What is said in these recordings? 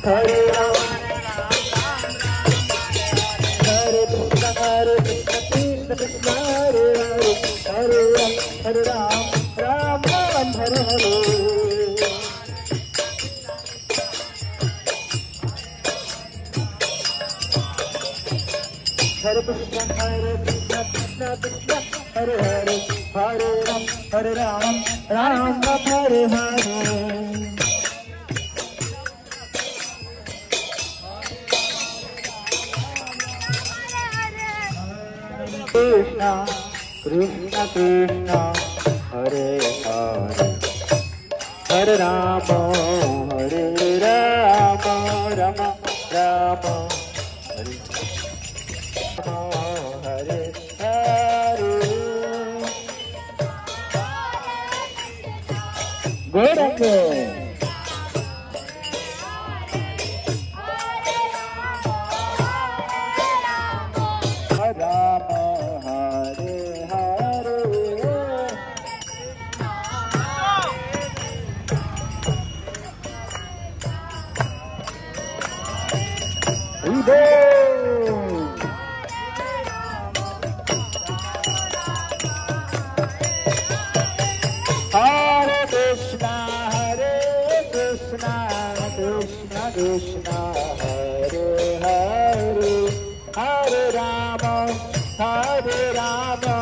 Hare Ram, Hare Krishna, Krishna Krishna, Hare Hare, Hare Ram, Hare Ram, Ram Ram, Hare Hare. Hare Krishna, Krishna Krishna, Hare Hare, Hare Ram, Hare Ram, Ram Ram, Hare Hare. Krishna, Krishna Krishna, Hare Hare, Hare Rama, Hare Rama, Rama Rama, Hare Hare Hare. Gorango. Hare Krishna, Krishna Krishna, Hare Hare, Hare Rama, Hare Rama,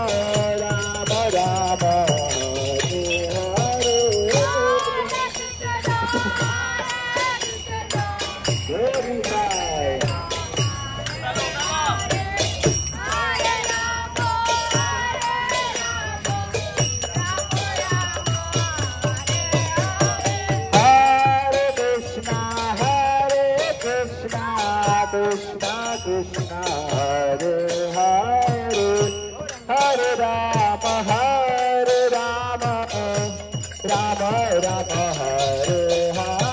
Rama Rama, Hare Hare. Very nice. Krishna Krishna, Hare Hare, Hare Rama, Hare Rama, Rama Rama, Hare Hare.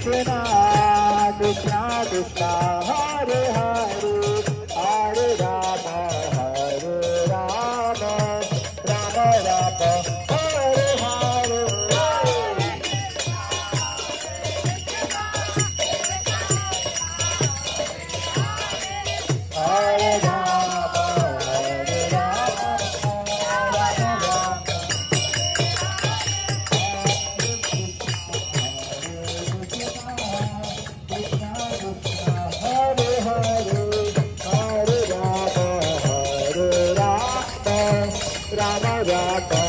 Krishna Krishna Krishna, Hare Hare, Hare Rama, Hare Rama, Rama Rama, Hare Hare. Hare Rama, Hare Rama, Rama Rama. Rama Rama.